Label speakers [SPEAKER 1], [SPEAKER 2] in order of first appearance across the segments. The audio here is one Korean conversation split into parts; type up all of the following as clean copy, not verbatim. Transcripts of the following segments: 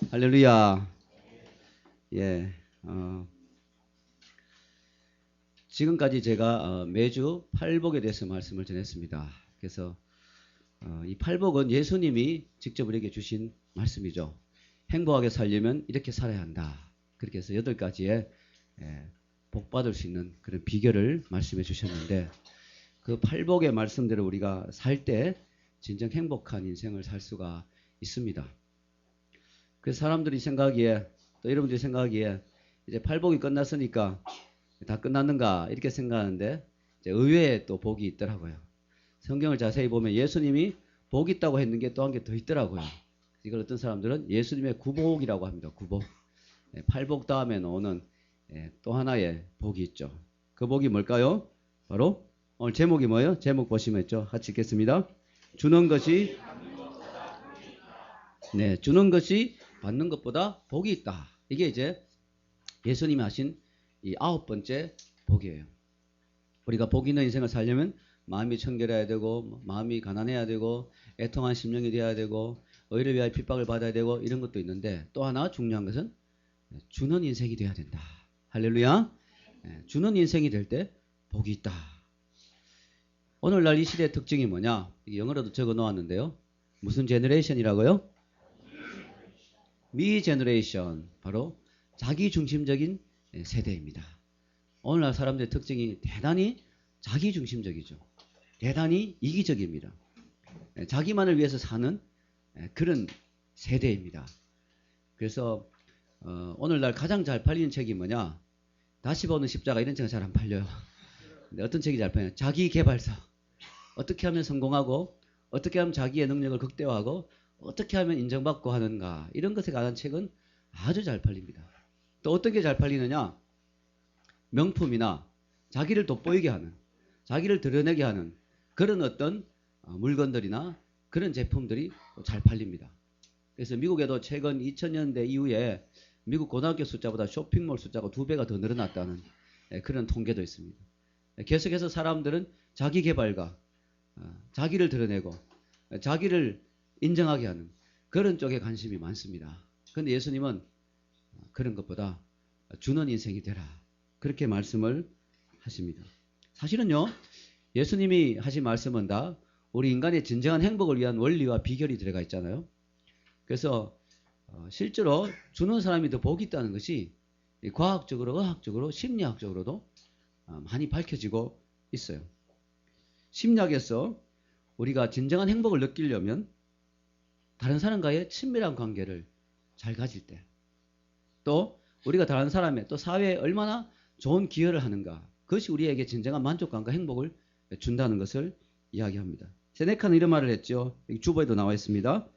[SPEAKER 1] 할렐루야. 예. 지금까지 제가 매주 팔복에 대해서 말씀을 전했습니다. 그래서 이 팔복은 예수님이 직접 우리에게 주신 말씀이죠. 행복하게 살려면 이렇게 살아야 한다. 그렇게 해서 8가지의 복 받을 수 있는 그런 비결을 말씀해 주셨는데, 그 팔복의 말씀대로 우리가 살 때 진정 행복한 인생을 살 수가 있습니다. 그래서 사람들이 생각하기에, 또 여러분들이 생각하기에 이제 팔복이 끝났으니까 다 끝났는가 이렇게 생각하는데, 이제 의외에 또 복이 있더라고요. 성경을 자세히 보면 예수님이 복 있다고 했는 게 또 한 개 더 있더라고요. 이걸 어떤 사람들은 예수님의 구복이라고 합니다. 구복. 팔복 다음에 나오는 또 하나의 복이 있죠. 그 복이 뭘까요? 바로 오늘 제목이 뭐예요? 제목 보시면 있죠. 같이 읽겠습니다. 주는 것이 주는 것이 받는 것보다 복이 있다. 이게 이제 예수님이 하신 이 9번째 복이에요. 우리가 복 있는 인생을 살려면 마음이 청결해야 되고, 마음이 가난해야 되고, 애통한 심령이 되어야 되고, 의를 위하여 핍박을 받아야 되고, 이런 것도 있는데, 또 하나 중요한 것은 주는 인생이 되어야 된다. 할렐루야. 주는 인생이 될 때 복이 있다. 오늘날 이 시대의 특징이 뭐냐? 영어로도 적어 놓았는데요. 무슨 제너레이션이라고요? 미 제너레이션. 바로 자기중심적인 세대입니다. 오늘날 사람들의 특징이 대단히 자기중심적이죠. 대단히 이기적입니다. 자기만을 위해서 사는 그런 세대입니다. 그래서 오늘날 가장 잘 팔리는 책이 뭐냐? 다시 보는 십자가, 이런 책은 잘 안 팔려요. 근데 어떤 책이 잘 팔려요? 자기계발서. 어떻게 하면 성공하고, 어떻게 하면 자기의 능력을 극대화하고, 어떻게 하면 인정받고 하는가, 이런 것에 관한 책은 아주 잘 팔립니다. 또 어떻게 잘 팔리느냐? 명품이나 자기를 돋보이게 하는, 자기를 드러내게 하는 그런 어떤 물건들이나 그런 제품들이 잘 팔립니다. 그래서 미국에도 최근 2000년대 이후에 미국 고등학교 숫자보다 쇼핑몰 숫자가 2배가 더 늘어났다는 그런 통계도 있습니다. 계속해서 사람들은 자기 개발과 자기를 드러내고 자기를 인정하게 하는 그런 쪽에 관심이 많습니다. 그런데 예수님은 그런 것보다 주는 인생이 되라, 그렇게 말씀을 하십니다. 사실은요, 예수님이 하신 말씀은 다 우리 인간의 진정한 행복을 위한 원리와 비결이 들어가 있잖아요. 그래서 실제로 주는 사람이 더 복이 있다는 것이 과학적으로, 의학적으로, 심리학적으로도 많이 밝혀지고 있어요. 심리학에서 우리가 진정한 행복을 느끼려면 다른 사람과의 친밀한 관계를 잘 가질 때, 또 우리가 다른 사람의, 또 사회에 얼마나 좋은 기여를 하는가, 그것이 우리에게 진정한 만족감과 행복을 준다는 것을 이야기합니다. 세네카는 이런 말을 했죠. 여기 주보에도 나와 있습니다.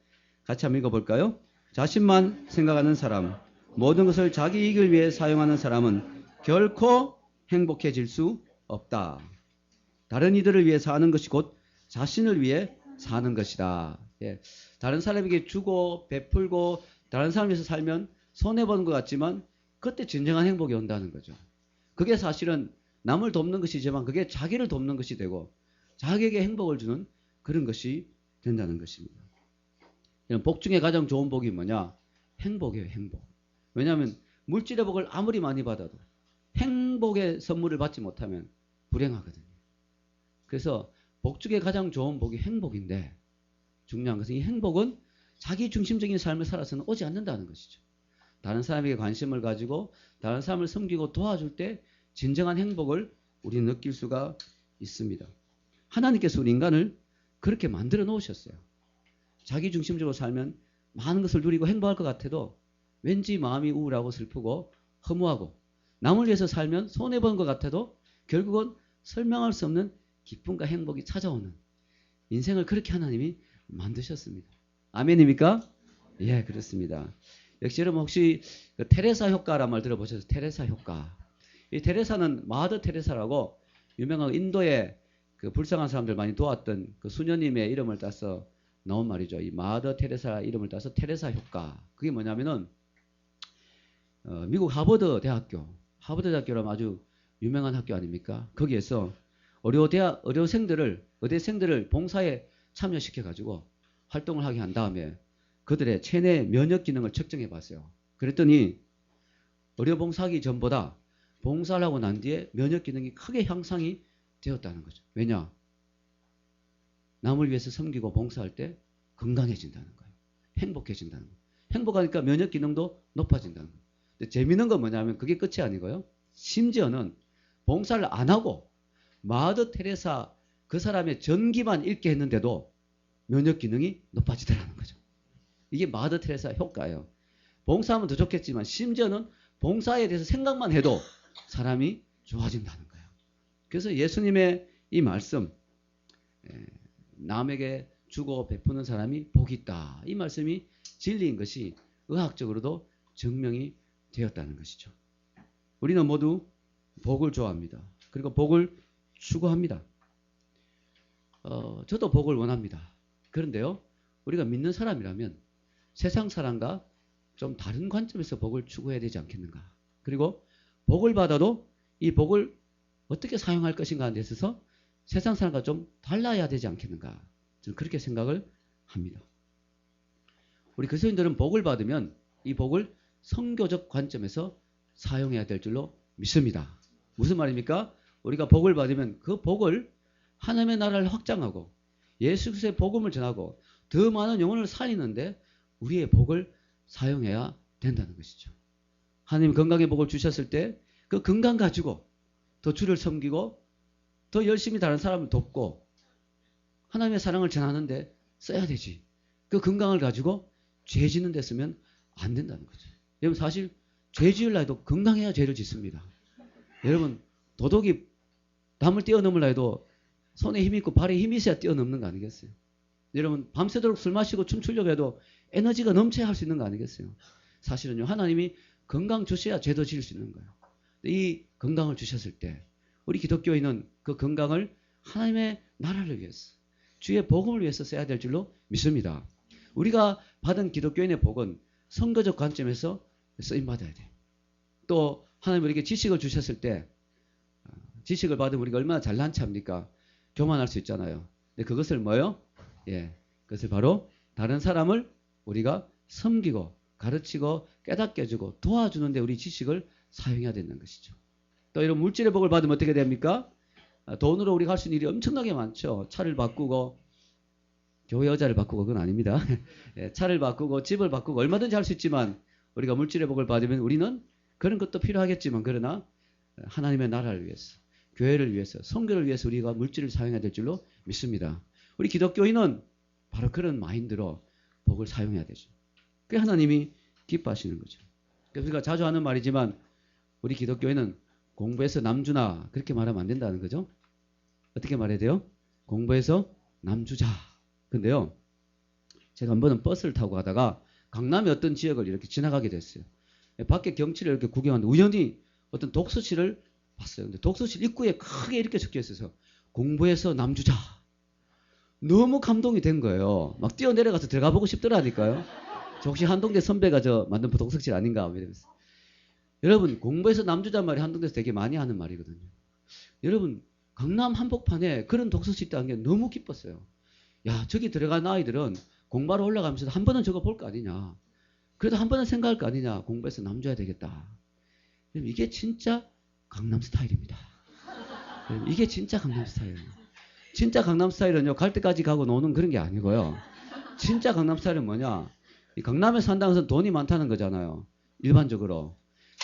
[SPEAKER 1] 같이 한번 읽어볼까요? 자신만 생각하는 사람, 모든 것을 자기 이익을 위해 사용하는 사람은 결코 행복해질 수 없다. 다른 이들을 위해 사는 것이 곧 자신을 위해 사는 것이다. 다른 사람에게 주고 베풀고 다른 사람 위해서 살면 손해보는 것 같지만 그때 진정한 행복이 온다는 거죠. 그게 사실은 남을 돕는 것이지만 그게 자기를 돕는 것이 되고 자기에게 행복을 주는 그런 것이 된다는 것입니다. 복 중에 가장 좋은 복이 뭐냐? 행복이에요. 행복. 왜냐하면 물질의 복을 아무리 많이 받아도 행복의 선물을 받지 못하면 불행하거든요. 그래서 복 중에 가장 좋은 복이 행복인데, 중요한 것은 이 행복은 자기 중심적인 삶을 살아서는 오지 않는다는 것이죠. 다른 사람에게 관심을 가지고 다른 사람을 섬기고 도와줄 때 진정한 행복을 우리는 느낄 수가 있습니다. 하나님께서 우리 인간을 그렇게 만들어 놓으셨어요. 자기 중심적으로 살면 많은 것을 누리고 행복할 것 같아도 왠지 마음이 우울하고 슬프고 허무하고, 남을 위해서 살면 손해보는 것 같아도 결국은 설명할 수 없는 기쁨과 행복이 찾아오는 인생을 그렇게 하나님이 만드셨습니다. 아멘입니까? 예, 그렇습니다. 역시 여러분 혹시 그 테레사 효과란 말 들어보셨어요? 테레사 효과. 이 테레사는 마더 테레사라고 유명한 인도의 그 불쌍한 사람들 많이 도왔던 그 수녀님의 이름을 따서 나온 말이죠. 이 마더 테레사 이름을 따서 테레사 효과. 그게 뭐냐면은 미국 하버드 대학교라면 아주 유명한 학교 아닙니까? 거기에서 의대생들을 봉사에 참여시켜 가지고 활동을 하게 한 다음에 그들의 체내 면역 기능을 측정해 봤어요. 그랬더니 의료 봉사하기 전보다 봉사를 하고 난 뒤에 면역 기능이 크게 향상이 되었다는 거죠. 왜냐? 남을 위해서 섬기고 봉사할 때 건강해진다는 거예요. 행복해진다는 거예요. 행복하니까 면역 기능도 높아진다는 거예요. 근데 재미있는 건 뭐냐면 그게 끝이 아니고요. 심지어는 봉사를 안 하고 마더 테레사 그 사람의 전기만 읽게 했는데도 면역 기능이 높아지더라는 거죠. 이게 마더 테레사 효과예요. 봉사하면 더 좋겠지만 심지어는 봉사에 대해서 생각만 해도 사람이 좋아진다는 거예요. 그래서 예수님의 이 말씀, 남에게 주고 베푸는 사람이 복이 있다. 이 말씀이 진리인 것이 의학적으로도 증명이 되었다는 것이죠. 우리는 모두 복을 좋아합니다. 그리고 복을 추구합니다. 저도 복을 원합니다. 그런데요, 우리가 믿는 사람이라면 세상 사람과 좀 다른 관점에서 복을 추구해야 되지 않겠는가. 그리고 복을 받아도 이 복을 어떻게 사용할 것인가에 있어서 세상 사람과 좀 달라야 되지 않겠는가. 저는 그렇게 생각을 합니다. 우리 그리스도인들은 복을 받으면 이 복을 선교적 관점에서 사용해야 될 줄로 믿습니다. 무슨 말입니까? 우리가 복을 받으면 그 복을 하나님의 나라를 확장하고 예수 그리스도의 복음을 전하고 더 많은 영혼을 살리는데 우리의 복을 사용해야 된다는 것이죠. 하나님 건강의 복을 주셨을 때 그 건강 가지고 더 주를 섬기고 더 열심히 다른 사람을 돕고 하나님의 사랑을 전하는데 써야 되지. 그 건강을 가지고 죄 짓는 데 쓰면 안 된다는 거죠. 여러분 사실 죄 지으려 해도 건강해야 죄를 짓습니다. 여러분 도둑이 담을 뛰어넘으려 해도 손에 힘이 있고 발에 힘이 있어야 뛰어넘는 거 아니겠어요? 여러분 밤새도록 술 마시고 춤추려고 해도 에너지가 넘쳐야 할 수 있는 거 아니겠어요? 사실은요. 하나님이 건강 주셔야 죄도 지을 수 있는 거예요. 이 건강을 주셨을 때 우리 기독교인은 그 건강을 하나님의 나라를 위해서 주의 복음을 위해서 써야 될 줄로 믿습니다. 우리가 받은 기독교인의 복은 선거적 관점에서 쓰임받아야 돼요. 또 하나님 우리에게 지식을 주셨을 때 지식을 받으면 우리가 얼마나 잘난 체합니까? 교만할 수 있잖아요. 근데 그것을 뭐요? 그것을 바로 다른 사람을 우리가 섬기고 가르치고 깨닫게 해주고 도와주는데 우리 지식을 사용해야 되는 것이죠. 또 이런 물질의 복을 받으면 어떻게 됩니까? 돈으로 우리가 할 수 있는 일이 엄청나게 많죠. 차를 바꾸고 교회 여자를 바꾸고 그건 아닙니다. 차를 바꾸고 집을 바꾸고 얼마든지 할 수 있지만 우리가 물질의 복을 받으면 우리는 그런 것도 필요하겠지만 그러나 하나님의 나라를 위해서 교회를 위해서 선교를 위해서 우리가 물질을 사용해야 될 줄로 믿습니다. 우리 기독교인은 바로 그런 마인드로 복을 사용해야 되죠. 그게 하나님이 기뻐하시는 거죠. 그래서 우리가 자주 하는 말이지만 우리 기독교인은 공부해서 남주나 그렇게 말하면 안 된다는 거죠. 어떻게 말해야 돼요? 공부해서 남주자. 근데요. 제가 한 번은 버스를 타고 가다가 강남의 어떤 지역을 이렇게 지나가게 됐어요. 밖에 경치를 이렇게 구경하는데 우연히 어떤 독서실을 봤어요. 근데 독서실 입구에 크게 이렇게 적혀 있어서 공부해서 남주자. 너무 감동이 된 거예요. 막 뛰어내려가서 들어가 보고 싶더라니까요. 저 혹시 한동대 선배가 저 만든 독서실 아닌가 이러면서. 여러분 공부해서 남주자 말이 한동대에서 되게 많이 하는 말이거든요. 여러분 강남 한복판에 그런 독서실 있다는 게 너무 기뻤어요. 야 저기 들어간 아이들은 공부하러 올라가면서 한 번은 저거 볼 거 아니냐. 그래도 한 번은 생각할 거 아니냐. 공부해서 남줘야 되겠다. 이게 진짜 강남 스타일입니다. 이게 진짜 강남 스타일이에요. 진짜 강남 스타일은요. 갈 때까지 가고 노는 그런 게 아니고요. 진짜 강남 스타일은 뭐냐. 이 강남에 산다는 것은 돈이 많다는 거잖아요. 일반적으로.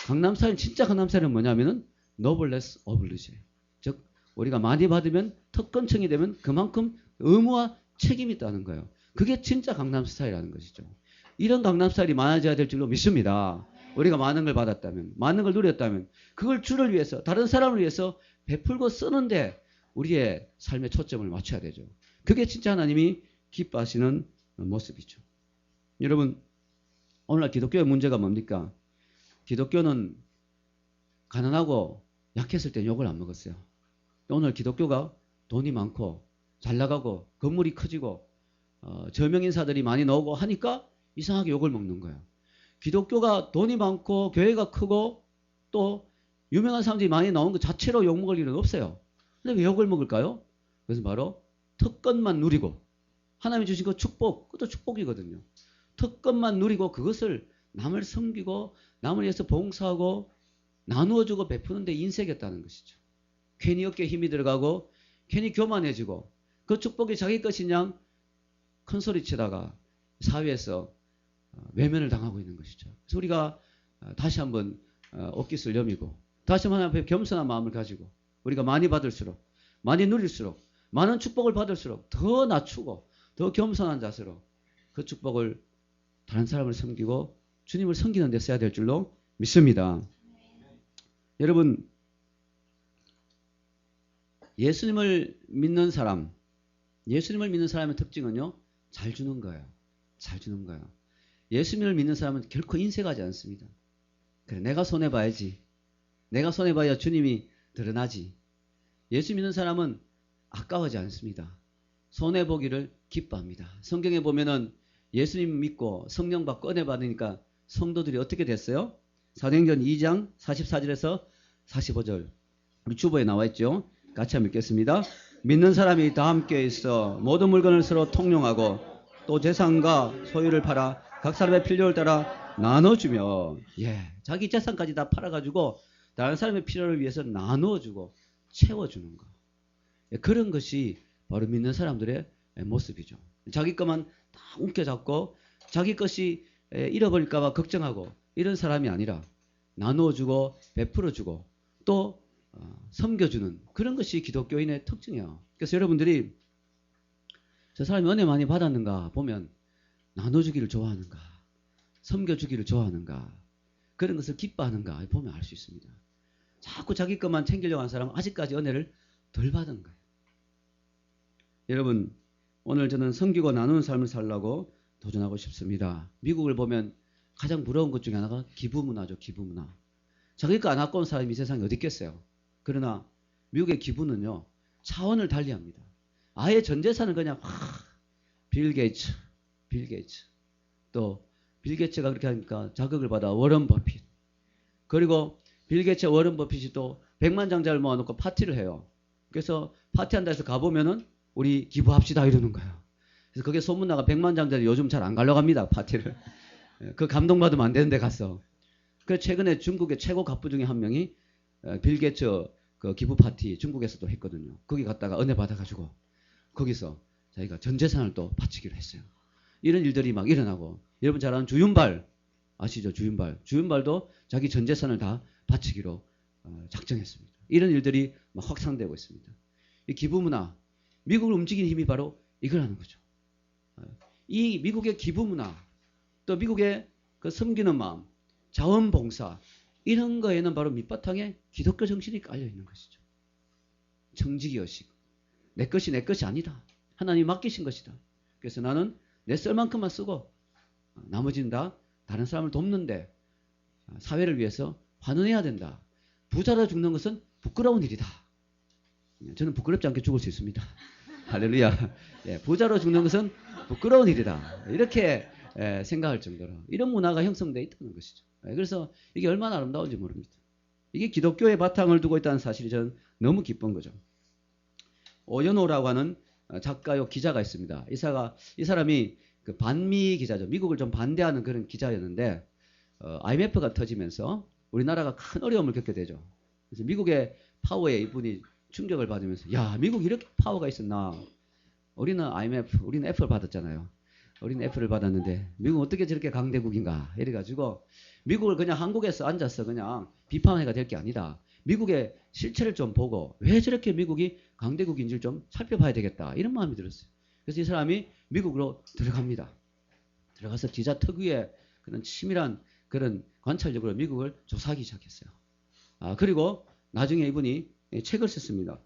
[SPEAKER 1] 강남 스타일 진짜 강남 스타일은 뭐냐면은 noblesse oblige. 즉 우리가 많이 받으면 특권층이 되면 그만큼 의무와 책임이 있다는 거예요. 그게 진짜 강남 스타일이라는 것이죠. 이런 강남 스타일이 많아져야 될 줄로 믿습니다. 우리가 많은 걸 받았다면, 많은 걸 누렸다면 그걸 주를 위해서, 다른 사람을 위해서 베풀고 쓰는데 우리의 삶의 초점을 맞춰야 되죠. 그게 진짜 하나님이 기뻐하시는 모습이죠. 여러분, 오늘날 기독교의 문제가 뭡니까? 기독교는 가난하고 약했을 때 욕을 안 먹었어요. 오늘 기독교가 돈이 많고 잘 나가고 건물이 커지고 저명인사들이 많이 나오고 하니까 이상하게 욕을 먹는 거예요. 기독교가 돈이 많고 교회가 크고 또 유명한 사람들이 많이 나온 것 자체로 욕 먹을 일은 없어요. 근데 왜 욕을 먹을까요? 그것은 바로 특권만 누리고 하나님이 주신 그 축복, 그것도 축복이거든요. 특권만 누리고 그것을 남을 섬기고 남을 위해서 봉사하고 나누어주고 베푸는데 인색했다는 것이죠. 괜히 어깨에 힘이 들어가고 괜히 교만해지고 그 축복이 자기 것인 양 큰소리치다가 사회에서 외면을 당하고 있는 것이죠. 그래서 우리가 다시 한번 옷깃을 여미고 다시 한번 하나님 앞에 겸손한 마음을 가지고 우리가 많이 받을수록 많이 누릴수록 많은 축복을 받을수록 더 낮추고 더 겸손한 자세로 그 축복을 다른 사람을 섬기고 주님을 섬기는 데 써야 될 줄로 믿습니다. 여러분, 예수님을 믿는 사람의 특징은요, 잘 주는 거예요. 잘 주는 거예요. 예수님을 믿는 사람은 결코 인색하지 않습니다. 그래, 내가 손해봐야지. 내가 손해봐야 주님이 드러나지. 예수 믿는 사람은 아까워하지 않습니다. 손해보기를 기뻐합니다. 성경에 보면은 예수님 믿고 성령 받고 은혜 받으니까 성도들이 어떻게 됐어요? 사도행전 2장 44절에서 45절. 우리 주보에 나와 있죠. 같이 한번 읽겠습니다. 믿는 사람이 다 함께 있어 모든 물건을 서로 통용하고 또 재산과 소유를 팔아 각 사람의 필요를 따라 나눠주며, 자기 재산까지 다 팔아가지고 다른 사람의 필요를 위해서 나눠주고 채워주는 거. 그런 것이 바로 믿는 사람들의 모습이죠. 자기 것만 다 움켜잡고 자기 것이 잃어버릴까봐 걱정하고 이런 사람이 아니라 나누어주고 베풀어주고 또 섬겨주는 그런 것이 기독교인의 특징이에요. 그래서 여러분들이 저 사람이 은혜 많이 받았는가 보면 나눠주기를 좋아하는가, 섬겨주기를 좋아하는가, 그런 것을 기뻐하는가 보면 알 수 있습니다. 자꾸 자기 것만 챙기려고 하는 사람은 아직까지 은혜를 덜 받은 거예요. 여러분, 오늘 저는 섬기고 나누는 삶을 살려고 도전하고 싶습니다. 미국을 보면 가장 부러운 것 중에 하나가 기부문화죠. 기부문화. 자기 거 안 갖고 온 사람이 이 세상에 어디 있겠어요. 그러나 미국의 기부는요, 차원을 달리합니다. 아예 전 재산을 그냥 빌 게이츠, 또 빌 게이츠가 그렇게 하니까 자극을 받아 워런 버핏, 그리고 빌 게이츠 워런 버핏이 또 100만 장자를 모아놓고 파티를 해요. 그래서 파티한다 해서 가보면은 우리 기부합시다 이러는 거예요. 그래서 그게 소문나가 100만 장자를 요즘 잘 안 가려고 합니다. 파티를. 그 감동받으면 안 되는데 가서. 그래서 최근에 중국의 최고 갑부 중에 한 명이 빌 게이츠 그 기부 파티 중국에서도 했거든요. 거기 갔다가 은혜 받아가지고 거기서 자기가 전 재산을 또 바치기로 했어요. 이런 일들이 막 일어나고, 여러분 잘 아는 주윤발 아시죠? 주윤발도 자기 전 재산을 다 바치기로 작정했습니다. 이런 일들이 막 확산되고 있습니다. 이 기부 문화, 미국을 움직이는 힘이 바로 이거라는 거죠. 이 미국의 기부 문화, 또 미국의 그 섬기는 마음, 자원봉사, 이런 거에는 바로 밑바탕에 기독교 정신이 깔려 있는 것이죠. 청지기의식. 내 것이 아니다. 하나님이 맡기신 것이다. 그래서 나는 내 쓸 만큼만 쓰고 나머지는 다 다른 사람을 돕는데 사회를 위해서 환원해야 된다. 부자로 죽는 것은 부끄러운 일이다. 저는 부끄럽지 않게 죽을 수 있습니다. 할렐루야. 부자로 죽는 것은 부끄러운 일이다. 이렇게 생각할 정도로 이런 문화가 형성되어 있다는 것이죠. 그래서 이게 얼마나 아름다운지 모릅니다. 이게 기독교의 바탕을 두고 있다는 사실이 저는 너무 기쁜 거죠. 오연호라고 하는 작가요 기자가 있습니다. 이 사람이 그 반미 기자죠. 미국을 좀 반대하는 그런 기자였는데 IMF가 터지면서 우리나라가 큰 어려움을 겪게 되죠. 그래서 미국의 파워에 이분이 충격을 받으면서, 야, 미국 이렇게 파워가 있었나? 우리는 IMF, 우리는 애플 받았잖아요. 우리는 애플을 받았는데 미국은 어떻게 저렇게 강대국인가? 이래가지고 미국을 그냥 한국에서 앉아서 그냥 비판해가 될 게 아니다. 미국의 실체를 좀 보고 왜 저렇게 미국이 강대국인지를 좀 살펴봐야 되겠다. 이런 마음이 들었어요. 그래서 이 사람이 미국으로 들어갑니다. 들어가서 기자 특유의 그런 치밀한 그런 관찰력으로 미국을 조사하기 시작했어요. 그리고 나중에 이분이 책을 썼습니다.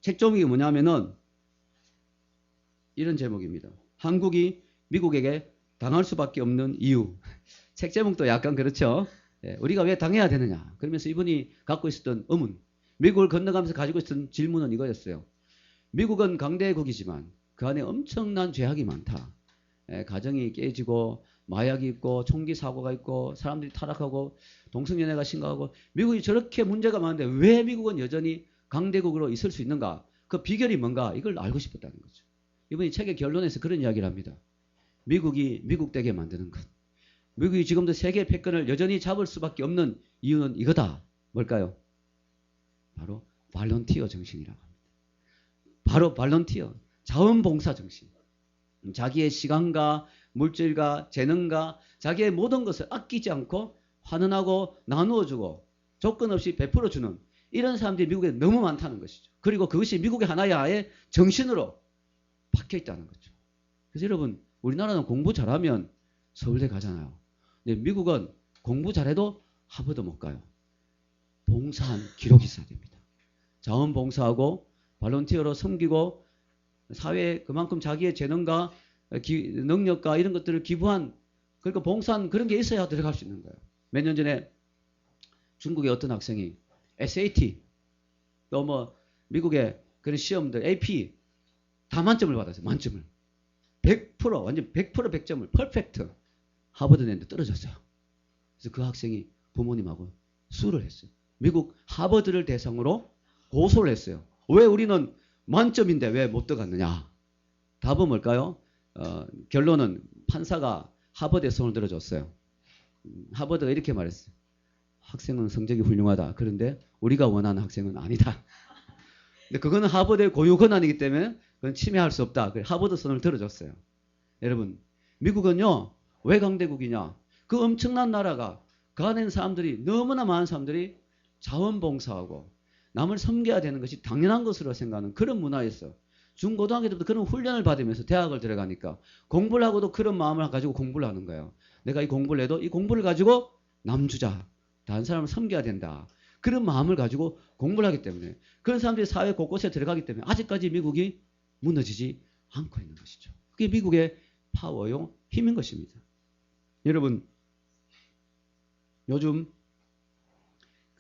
[SPEAKER 1] 책 제목이 뭐냐면은 이런 제목입니다. 한국이 미국에게 당할 수밖에 없는 이유. 책 제목도 약간 그렇죠. 우리가 왜 당해야 되느냐. 그러면서 이분이 갖고 있었던 의문, 미국을 건너가면서 가지고 있었던 질문은 이거였어요. 미국은 강대국이지만 그 안에 엄청난 죄악이 많다. 가정이 깨지고 마약이 있고 총기 사고가 있고 사람들이 타락하고 동성연애가 심각하고 미국이 저렇게 문제가 많은데 왜 미국은 여전히 강대국으로 있을 수 있는가? 그 비결이 뭔가? 이걸 알고 싶었다는 거죠. 이분이 책의 결론에서 그런 이야기를 합니다. 미국이 미국되게 만드는 것. 미국이 지금도 세계 패권을 여전히 잡을 수밖에 없는 이유는 이거다. 뭘까요? 바로 발런티어 정신이라고 합니다. 바로 발런티어, 자원봉사 정신. 자기의 시간과 물질과 재능과 자기의 모든 것을 아끼지 않고 환원하고 나누어주고 조건 없이 베풀어주는 이런 사람들이 미국에 너무 많다는 것이죠. 그리고 그것이 미국의 하나의 아예 정신으로 박혀 있다는 거죠. 그래서 여러분, 우리나라는 공부 잘하면 서울대 가잖아요. 근데 미국은 공부 잘해도 하버드 못 가요. 봉사한 기록이 있어야 됩니다. 자원봉사하고 발런티어로 섬기고 사회에 그만큼 자기의 재능과 능력과 이런 것들을 기부한, 그러니까 봉사한 그런 게 있어야 들어갈 수 있는 거예요. 몇 년 전에 중국의 어떤 학생이 SAT 또 뭐 미국의 그런 시험들 AP 다 만점을 받았어요. 만점을 100% 완전 100% 100점을 퍼펙트 하버드 냈는데 떨어졌어요. 그래서 그 학생이 부모님하고 수를 했어요. 미국 하버드를 대상으로 고소를 했어요. 왜 우리는 만점인데 왜 못 들어갔느냐? 답은 뭘까요? 결론은 판사가 하버드에 손을 들어줬어요. 하버드가 이렇게 말했어요. 학생은 성적이 훌륭하다. 그런데 우리가 원하는 학생은 아니다. 근데 그거는 하버드의 고유 권한이기 때문에 그건 침해할 수 없다. 하버드 손을 들어줬어요. 여러분, 미국은요, 왜 강대국이냐? 그 엄청난 나라가 그 안에 있는 사람들이, 너무나 많은 사람들이 자원봉사하고 남을 섬겨야 되는 것이 당연한 것으로 생각하는 그런 문화였어요. 중고등학교 때부터 그런 훈련을 받으면서 대학을 들어가니까 공부를 하고도 그런 마음을 가지고 공부를 하는 거예요. 내가 이 공부를 해도 이 공부를 가지고 남주자, 다른 사람을 섬겨야 된다. 그런 마음을 가지고 공부를 하기 때문에 그런 사람들이 사회 곳곳에 들어가기 때문에 아직까지 미국이 무너지지 않고 있는 것이죠. 그게 미국의 파워요, 힘인 것입니다. 여러분, 요즘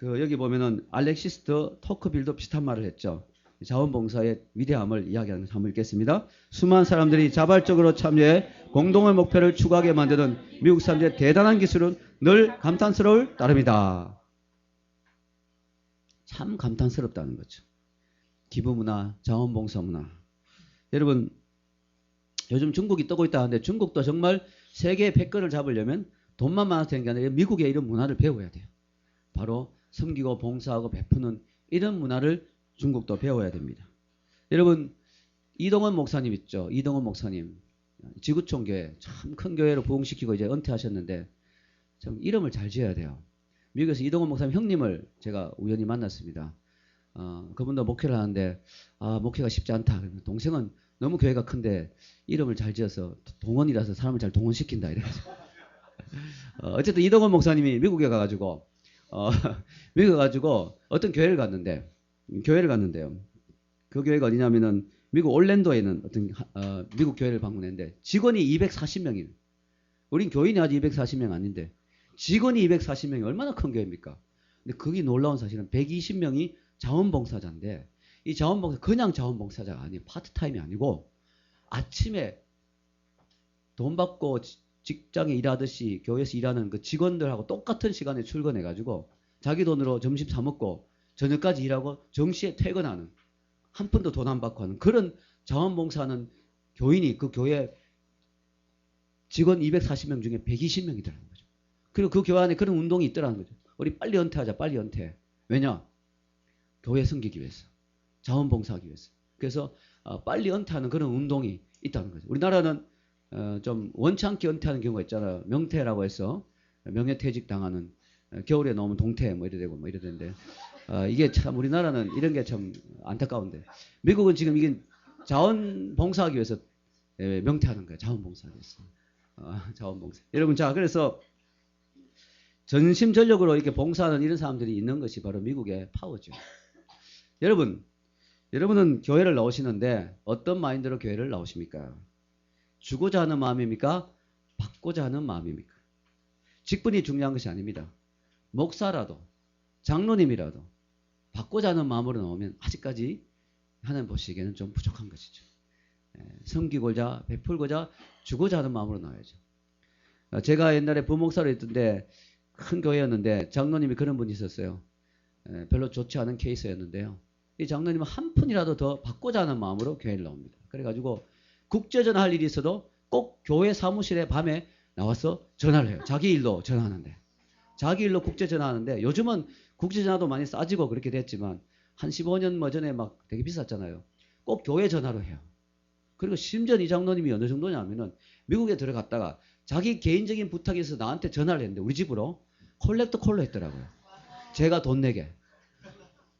[SPEAKER 1] 여기 보면은 알렉시스 토크빌도 비슷한 말을 했죠. 자원봉사의 위대함을 이야기하는 거 한번 읽겠습니다. 수많은 사람들이 자발적으로 참여해 공동의 목표를 추구하게 만드는 미국 사람들의 대단한 기술은 늘 감탄스러울 따름이다. 참 감탄스럽다는 거죠. 기부문화, 자원봉사문화. 여러분, 요즘 중국이 뜨고 있다는데 중국도 정말 세계의 패권을 잡으려면 돈만 많아서 되는 게 아니라 미국의 이런 문화를 배워야 돼요. 바로 섬기고 봉사하고 베푸는 이런 문화를 중국도 배워야 됩니다. 여러분, 이동원 목사님 있죠? 이동원 목사님. 지구촌 교회, 참 큰 교회로 부흥시키고 이제 은퇴하셨는데 참 이름을 잘 지어야 돼요. 미국에서 이동원 목사님 형님을 제가 우연히 만났습니다. 그분도 목회를 하는데 목회가 쉽지 않다. 동생은 너무 교회가 큰데 이름을 잘 지어서 동원이라서 사람을 잘 동원시킨다 이래가지고 어쨌든 이동원 목사님이 미국에 가가지고 미국에 가가지고 어떤 교회를 갔는데요. 그 교회가 어디냐면은 미국 올랜도에 있는 어떤 미국 교회를 방문했는데 직원이 240명이에요. 우린 교인이 아직 240명 아닌데 직원이 240명이 얼마나 큰 교회입니까? 근데 거기 놀라운 사실은 120명이 자원봉사자인데 이 자원봉사 그냥 자원봉사자가 아니에요. 파트타임이 아니고 아침에 돈 받고 직장에 일하듯이 교회에서 일하는 그 직원들하고 똑같은 시간에 출근해가지고 자기 돈으로 점심 사 먹고 저녁까지 일하고 정시에 퇴근하는, 한 푼도 돈 안 받고 하는 그런 자원봉사하는 교인이 그 교회 직원 240명 중에 120명이더라는 거죠. 그리고 그 교회 안에 그런 운동이 있더라는 거죠. 우리 빨리 은퇴하자, 빨리 은퇴. 왜냐? 교회 섬기기 위해서, 자원봉사하기 위해서. 그래서 빨리 은퇴하는 그런 운동이 있다는 거죠. 우리나라는 좀 원치 않게 은퇴하는 경우가 있잖아요. 명퇴라고 해서 명예퇴직 당하는, 겨울에 나오면 동퇴 뭐 이래 되고 뭐 이래 되는데 이게 참 우리나라는 이런 게 참 안타까운데 미국은 지금 이게 자원봉사하기 위해서 명퇴하는 거예요. 자원봉사하기 위해서. 자원봉사. 여러분, 자, 그래서 전심전력으로 이렇게 봉사하는 이런 사람들이 있는 것이 바로 미국의 파워죠. 여러분은 교회를 나오시는데 어떤 마인드로 교회를 나오십니까? 주고자 하는 마음입니까? 받고자 하는 마음입니까? 직분이 중요한 것이 아닙니다. 목사라도 장로님이라도 받고자 하는 마음으로 나오면 아직까지 하나님 보시기에는 좀 부족한 것이죠. 섬기고자, 베풀고자, 주고자 하는 마음으로 나와야죠. 제가 옛날에 부목사로 했던데 큰 교회였는데 장로님이 그런 분이 있었어요. 별로 좋지 않은 케이스였는데요. 이 장로님은 한 푼이라도 더 받고자 하는 마음으로 교회를 나옵니다. 그래가지고 국제전 할 일이 있어도 꼭 교회 사무실에 밤에 나와서 전화를 해요. 자기 일로 전화하는데. 자기 일로 국제 전화하는데 요즘은 국제 전화도 많이 싸지고 그렇게 됐지만 한 15년 뭐 전에 막 되게 비쌌잖아요. 꼭 교회 전화로 해요. 그리고 심지어 이 장로님이 어느 정도냐면은 미국에 들어갔다가 자기 개인적인 부탁이 있어서 나한테 전화를 했는데 우리 집으로 콜렉터 콜로 했더라고요. 제가 돈 내게.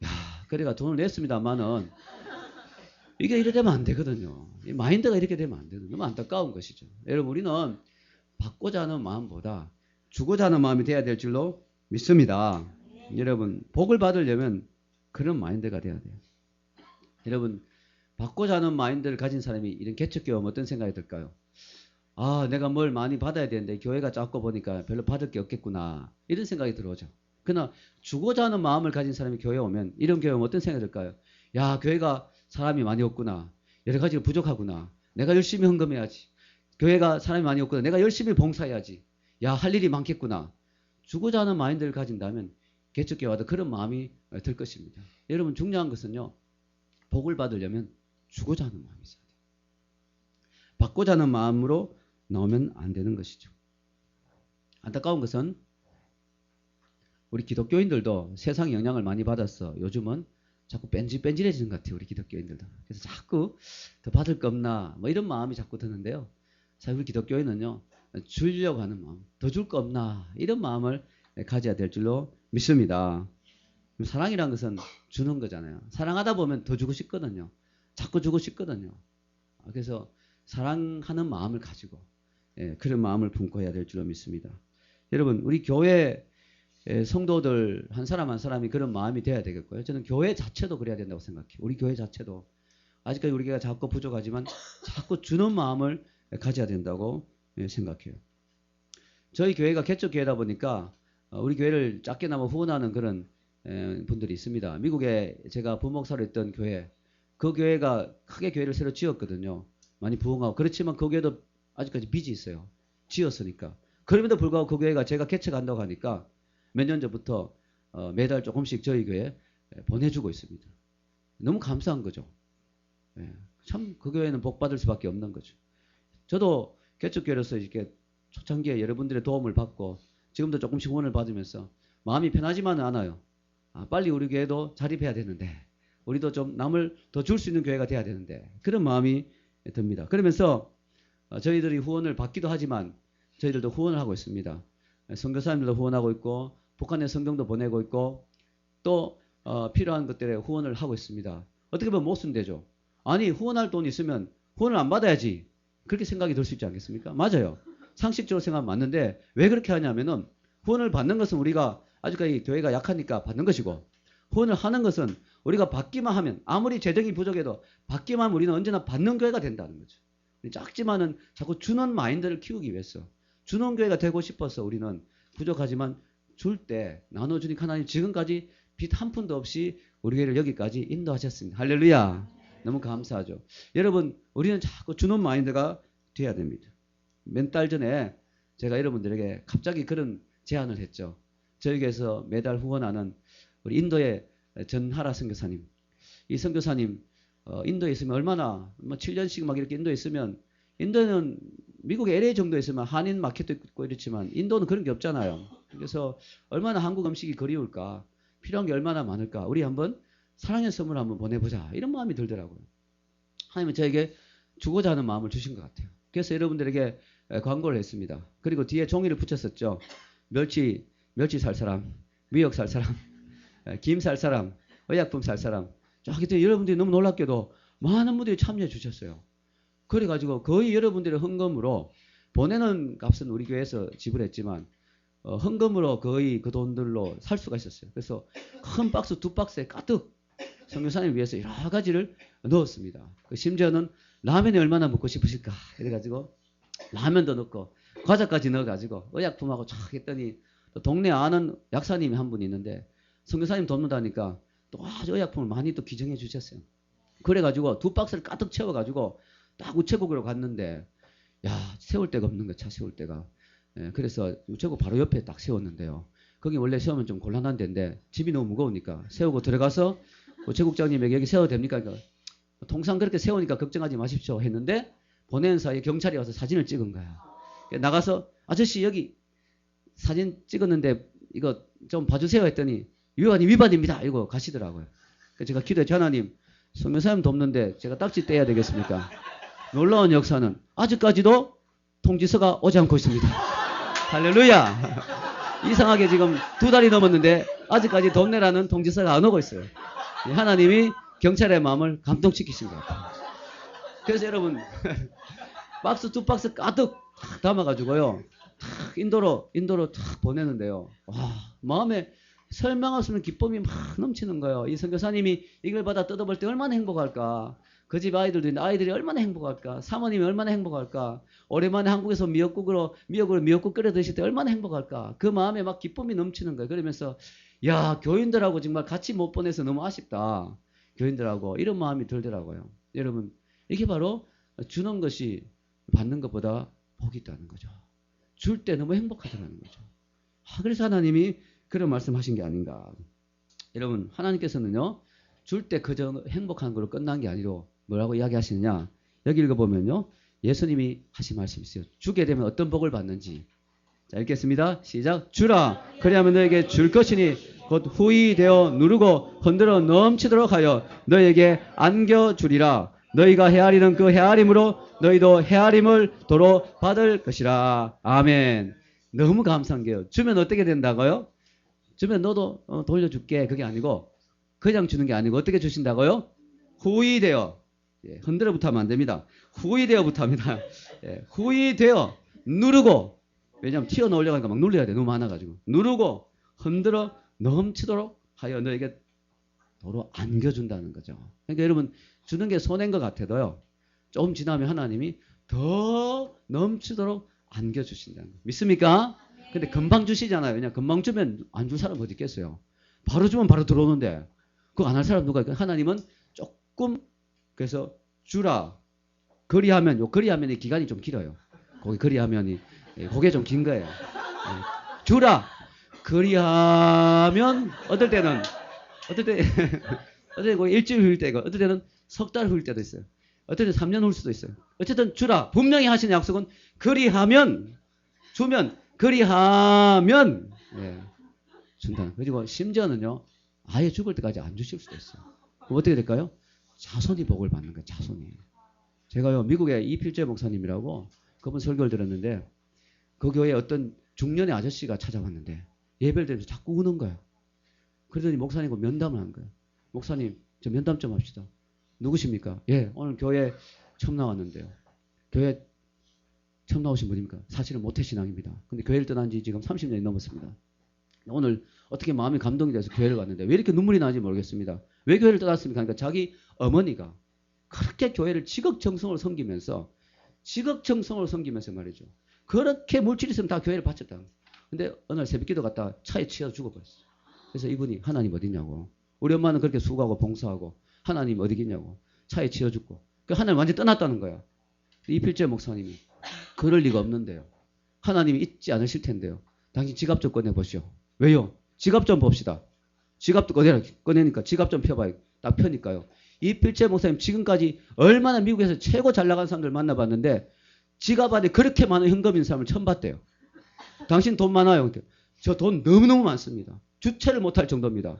[SPEAKER 1] 야, 그래가 돈을 냈습니다만은 이게 이래 되면 안 되거든요. 이 마인드가 이렇게 되면 안 되거든요. 너무 안타까운 것이죠. 여러분 우리는 받고자 하는 마음보다 주고자 하는 마음이 돼야 될 줄로 믿습니다. 여러분 복을 받으려면 그런 마인드가 돼야 돼요. 여러분 받고자 하는 마인드를 가진 사람이 이런 개척교회 오면 어떤 생각이 들까요? 아, 내가 뭘 많이 받아야 되는데 교회가 작고 보니까 별로 받을 게 없겠구나. 이런 생각이 들어오죠. 그러나 주고자 하는 마음을 가진 사람이 교회에 오면 이런 교회 오면 어떤 생각이 들까요? 야, 교회가 사람이 많이 없구나. 여러 가지가 부족하구나. 내가 열심히 헌금해야지. 교회가 사람이 많이 없구나. 내가 열심히 봉사해야지. 야, 할 일이 많겠구나. 주고자 하는 마인드를 가진다면 개척교회 와도 그런 마음이 들 것입니다. 여러분 중요한 것은요. 복을 받으려면 주고자 하는 마음이 있어야 돼요. 받고자 하는 마음으로 나오면 안 되는 것이죠. 안타까운 것은 우리 기독교인들도 세상의 영향을 많이 받았어. 요즘은 자꾸 뺀질뺀질해지는 것 같아요. 우리 기독교인들도. 그래서 자꾸 더 받을 거 없나 뭐 이런 마음이 자꾸 드는데요. 사실 우리 기독교인은요. 주려고 하는 마음, 더 줄 거 없나 이런 마음을 가져야 될 줄로 믿습니다. 사랑이란 것은 주는 거잖아요. 사랑하다 보면 더 주고 싶거든요. 자꾸 주고 싶거든요. 그래서 사랑하는 마음을 가지고 그런 마음을 품고 해야 될 줄로 믿습니다. 여러분 우리 교회 성도들 한 사람 한 사람이 그런 마음이 돼야 되겠고요. 저는 교회 자체도 그래야 된다고 생각해요. 우리 교회 자체도 아직까지 우리 교회가 작고 부족하지만 자꾸 주는 마음을 가져야 된다고 생각해요. 저희 교회가 개척교회다 보니까 우리 교회를 작게나마 후원하는 그런 분들이 있습니다. 미국에 제가 부목사로 했던 교회, 그 교회가 크게 교회를 새로 지었거든요. 많이 부흥하고. 그렇지만 그 교회도 아직까지 빚이 있어요. 지었으니까. 그럼에도 불구하고 그 교회가 제가 개척한다고 하니까 몇 년 전부터 매달 조금씩 저희 교회에 보내주고 있습니다. 너무 감사한 거죠. 참 그 교회는 복 받을 수밖에 없는 거죠. 저도 개척교회로서 이렇게 초창기에 여러분들의 도움을 받고 지금도 조금씩 후원을 받으면서 마음이 편하지만은 않아요. 빨리 우리 교회도 자립해야 되는데 우리도 좀 남을 더 줄 수 있는 교회가 돼야 되는데 그런 마음이 듭니다. 그러면서 저희들이 후원을 받기도 하지만 저희들도 후원을 하고 있습니다. 선교사님들도 후원하고 있고 북한에 성경도 보내고 있고 또 필요한 것들에 후원을 하고 있습니다. 어떻게 보면 못 쓴대죠. 아니 후원할 돈 있으면 후원을 안 받아야지 그렇게 생각이 들 수 있지 않겠습니까? 맞아요. 상식적으로 생각하면 맞는데 왜 그렇게 하냐면은 후원을 받는 것은 우리가 아직까지 교회가 약하니까 받는 것이고 후원을 하는 것은 우리가 받기만 하면 아무리 재정이 부족해도 받기만 하면 우리는 언제나 받는 교회가 된다는 거죠. 작지만은 자꾸 주는 마인드를 키우기 위해서 주는 교회가 되고 싶어서 우리는 부족하지만 줄 때 나눠주니까 하나님 지금까지 빚 한 푼도 없이 우리 교회를 여기까지 인도하셨습니다. 할렐루야. 너무 감사하죠. 여러분 우리는 자꾸 주는 마인드가 돼야 됩니다. 몇 달 전에 제가 여러분들에게 갑자기 그런 제안을 했죠. 저희 교회에서 매달 후원하는 우리 인도의 전하라 선교사님. 이 선교사님 인도에 있으면 얼마나 뭐 7년씩 막 이렇게 인도에 있으면 인도는 미국의 LA 정도에 있으면 한인 마켓도 있고 이렇지만 인도는 그런 게 없잖아요. 그래서 얼마나 한국 음식이 그리울까. 필요한 게 얼마나 많을까. 우리 한번 사랑의 선물 한번 보내보자. 이런 마음이 들더라고요. 하나님은 저에게 주고자 하는 마음을 주신 것 같아요. 그래서 여러분들에게 광고를 했습니다. 그리고 뒤에 종이를 붙였었죠. 멸치 살 사람, 미역 살 사람, 김 살 사람, 의약품 살 사람. 그때 여러분들이 너무 놀랍게도 많은 분들이 참여해 주셨어요. 그래가지고 거의 여러분들의 헌금으로 보내는 값은 우리 교회에서 지불했지만 헌금으로 거의 그 돈들로 살 수가 있었어요. 그래서 큰 박스 두 박스에 가득 선교사님 위해서 여러 가지를 넣었습니다. 심지어는 라면이 얼마나 먹고 싶으실까 그래가지고 라면도 넣고 과자까지 넣어가지고 의약품하고 쫙 했더니 또 동네 아는 약사님이 한 분이 있는데 선교사님 돕는다니까 또 아주 의약품을 많이 또 기증해 주셨어요. 그래가지고 두 박스를 가득 채워가지고 딱 우체국으로 갔는데 야 세울 데가 없는 거야. 차 세울 데가. 그래서 우체국 바로 옆에 딱 세웠는데요. 거기 원래 세우면 좀 곤란한 데인데 집이 너무 무거우니까 세우고 들어가서 우체국장님에게 여기 세워도 됩니까? 그러니까 통상 그렇게 세우니까 걱정하지 마십시오 했는데 보내는 사이에 경찰이 와서 사진을 찍은 거야. 나가서 아저씨 여기 사진 찍었는데 이거 좀 봐주세요 했더니 위반이 위반입니다. 이거 가시더라고요. 그래서 제가 기도했죠. 하나님, 선교사님 돕는데 제가 딱지 떼야 되겠습니까? 놀라운 역사는 아직까지도 통지서가 오지 않고 있습니다. 할렐루야. 이상하게 지금 2달이 넘었는데 아직까지 돈 내라는 통지서가 안 오고 있어요. 하나님이 경찰의 마음을 감동시키신 것 같아요. 그래서 여러분 박스 2박스 가득 담아가지고요 인도로 탁 보내는데요. 와, 마음에 설명할 수 없는 기쁨이 막 넘치는 거예요. 이 선교사님이 이걸 받아 뜯어볼 때 얼마나 행복할까. 그 집 아이들도 있는데 아이들이 얼마나 행복할까. 사모님이 얼마나 행복할까. 오랜만에 한국에서 미역국으로 미역국 끓여 드실 때 얼마나 행복할까. 그 마음에 막 기쁨이 넘치는 거예요. 그러면서 야, 교인들하고 정말 같이 못 보내서 너무 아쉽다. 교인들하고 이런 마음이 들더라고요. 여러분, 이게 바로 주는 것이 받는 것보다 복이 있다는 거죠. 줄 때 너무 행복하다는 거죠. 그래서 하나님이 그런 말씀하신 게 아닌가. 여러분, 하나님께서는요, 줄 때 그저 행복한 걸로 끝난 게 아니로 뭐라고 이야기하시느냐. 여기 읽어보면요, 예수님이 하신 말씀이 있어요. 주게 되면 어떤 복을 받는지. 자, 읽겠습니다. 시작. 주라. 그리하면 너에게 줄 것이니 곧 후히 되어 누르고 흔들어 넘치도록 하여 너에게 안겨주리라. 너희가 헤아리는 그 헤아림으로 너희도 헤아림을 도로 받을 것이라. 아멘. 너무 감사한 게요. 주면 어떻게 된다고요? 주면 너도 돌려줄게. 그게 아니고 그냥 주는 게 아니고 어떻게 주신다고요? 후히 되어. 예, 흔들어부터 하면 안 됩니다. 후히 되어부터 합니다. 예, 후히 되어 누르고. 왜냐하면 튀어나오려고 하니까 막 눌러야 돼. 너무 많아가지고. 누르고 흔들어 넘치도록 하여 너에게 도로 안겨준다는 거죠. 그러니까 여러분, 주는 게 손해인 것 같아도요, 조금 지나면 하나님이 더 넘치도록 안겨주신다는 거. 믿습니까? 근데 금방 주시잖아요. 그냥 금방 주면 안 줄 사람 어디 있겠어요. 바로 주면 바로 들어오는데 그거 안 할 사람 누가 있을까요? 하나님은 조금, 그래서 주라. 그리하면, 요 그리하면의 기간이 좀 길어요. 거기 그리하면이, 그게 좀 긴 거예요. 주라. 그리하면 어떨 때는 어떨 때 일주일 후일 때고 어떨 때는 석 달 후일 때도 있어요. 어떨 때는 3년 후일 수도 있어요. 어쨌든 주라. 분명히 하신 약속은 그리하면 주면 그리하면 준다. 그리고 심지어는요, 아예 죽을 때까지 안 주실 수도 있어요. 그럼 어떻게 될까요? 자손이 복을 받는 거예요. 자손이. 제가요, 미국의 이필재 목사님이라고 그분 설교를 들었는데 그 교회에 어떤 중년의 아저씨가 찾아왔는데 예배를 드리면서 자꾸 우는 거예요. 그러더니 목사님과 면담을 한 거예요. 목사님, 저 면담 좀 합시다. 누구십니까? 예, 오늘 교회 처음 나왔는데요. 교회 처음 나오신 분입니까? 사실은 모태신앙입니다. 근데 교회를 떠난 지 지금 30년이 넘었습니다. 오늘 어떻게 마음이 감동이 돼서 교회를 갔는데 왜 이렇게 눈물이 나는지 모르겠습니다. 왜 교회를 떠났습니까? 그러니까 자기 어머니가 그렇게 교회를 지극정성으로 섬기면서 말이죠. 그렇게 물질이 있으면 다 교회를 바쳤다. 근데 어느 날 새벽기도 갔다 차에 치여 죽어버렸어요. 그래서 이분이 하나님 어디 있냐고. 우리 엄마는 그렇게 수고하고 봉사하고 하나님 어디 있냐고. 차에 치여 죽고. 그 하나님 완전히 떠났다는 거야. 이필재 목사님이 그럴 리가 없는데요. 하나님이 잊지 않으실 텐데요. 당신 지갑 좀 꺼내보시오. 왜요? 지갑 좀 봅시다. 지갑도 꺼내니까 지갑 좀 펴봐요. 딱 펴니까요. 이필재 목사님 지금까지 얼마나 미국에서 최고 잘 나간 사람들 만나봤는데 지갑 안에 그렇게 많은 현금이 있는 사람을 처음 봤대요. 당신 돈 많아요. 저 돈 너무너무 많습니다. 주체를 못할 정도입니다.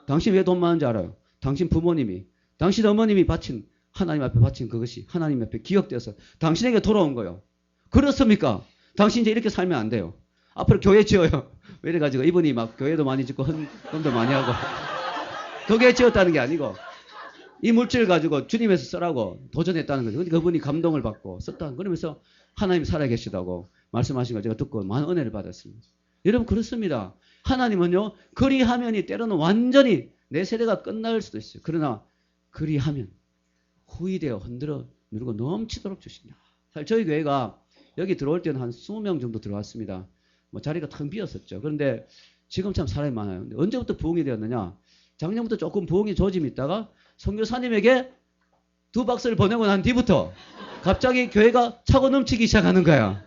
[SPEAKER 1] 당신 왜 돈 많은지 알아요? 당신 부모님이, 당신 어머님이 바친, 하나님 앞에 바친 그것이 하나님 앞에 기억되어서 당신에게 돌아온 거예요. 그렇습니까? 당신 이제 이렇게 살면 안 돼요. 앞으로 교회 지어요. 왜 이래가지고 이분이 막 교회도 많이 짓고 헌금도 많이 하고 교회 지었다는 게 아니고 이 물질을 가지고 주님에서 쓰라고 도전했다는 거죠. 그러니까 그분이 감동을 받고 썼다. 그러면서 하나님 살아계시다고 말씀하신 걸 제가 듣고 많은 은혜를 받았습니다. 여러분 그렇습니다. 하나님은요, 그리하면이 때로는 완전히 내 세대가 끝날 수도 있어요. 그러나 그리하면 후이되어 흔들어 누르고 넘치도록 주신다. 사실 저희 교회가 여기 들어올 때는 한 20명 정도 들어왔습니다. 뭐 자리가 텅 비었었죠. 그런데 지금 참 사람이 많아요. 근데 언제부터 부흥이 되었느냐? 작년부터 조금 부흥이 조짐이 있다가 선교사님에게 2박스를 보내고 난 뒤부터 갑자기 교회가 차고 넘치기 시작하는 거야.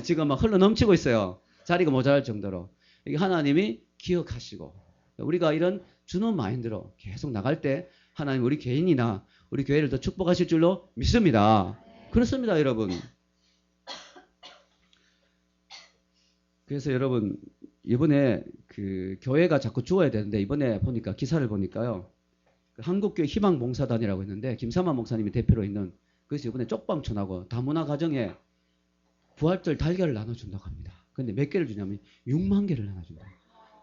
[SPEAKER 1] 지금 막 흘러 넘치고 있어요. 자리가 모자랄 정도로. 이게 하나님이 기억하시고 우리가 이런 주는 마인드로 계속 나갈 때 하나님 우리 개인이나 우리 교회를 더 축복하실 줄로 믿습니다. 그렇습니다, 여러분. 그래서 여러분, 이번에 그 교회가 자꾸 죽어야 되는데, 이번에 보니까 기사를 보니까요. 그 한국교회 희망봉사단이라고 했는데, 김삼환 목사님이 대표로 있는, 그래서 이번에 쪽방촌하고 다문화 가정에 부활절 달걀을 나눠준다고 합니다. 근데 몇 개를 주냐면 6만 개를 나눠준다.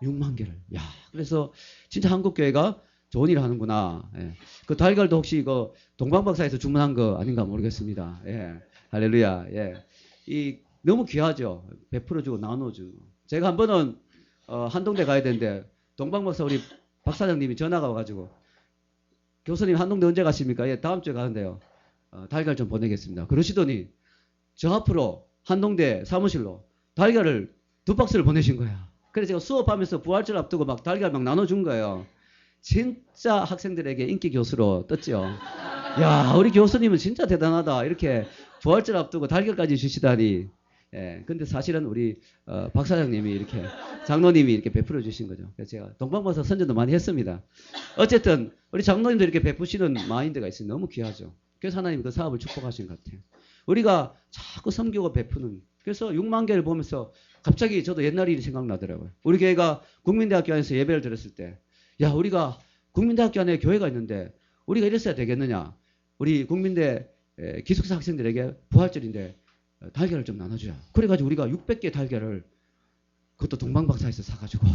[SPEAKER 1] 6만 개를. 야, 그래서 진짜 한국교회가 좋은 일을 하는구나. 예. 그 달걀도 혹시 이거 동방박사에서 주문한 거 아닌가 모르겠습니다. 예. 할렐루야. 예. 너무 귀하죠. 베풀어주고 나눠주고. 제가 한 번은 한동대 가야 되는데 동방박사 우리 박사장님이 전화가 와가지고 교수님 한동대 언제 가십니까? 예, 다음 주에 가는데요. 달걀 좀 보내겠습니다. 그러시더니 저 앞으로 한동대 사무실로 달걀을 2박스를 보내신 거야. 그래서 제가 수업하면서 부활절 앞두고 막 달걀 막 나눠준 거예요. 진짜 학생들에게 인기 교수로 떴죠. 야, 우리 교수님은 진짜 대단하다. 이렇게 부활절 앞두고 달걀까지 주시다니. 예, 근데 사실은 우리 박사장님이 이렇게 장로님이 이렇게 베풀어 주신 거죠. 그래서 제가 동방박사 선전도 많이 했습니다. 어쨌든 우리 장로님도 이렇게 베푸시는 마인드가 있으니 너무 귀하죠. 그래서 하나님이 그 사업을 축복하신 것 같아요. 우리가 자꾸 섬기고 베푸는. 그래서 6만 개를 보면서 갑자기 저도 옛날 일이 생각나더라고요. 우리 교회가 국민대학교 안에서 예배를 드렸을 때, 야, 우리가 국민대학교 안에 교회가 있는데 우리가 이랬어야 되겠느냐. 우리 국민대 기숙사 학생들에게 부활절인데 달걀을 좀 나눠주자. 그래가지고 우리가 600개 달걀을 그것도 동방박사에서 사가지고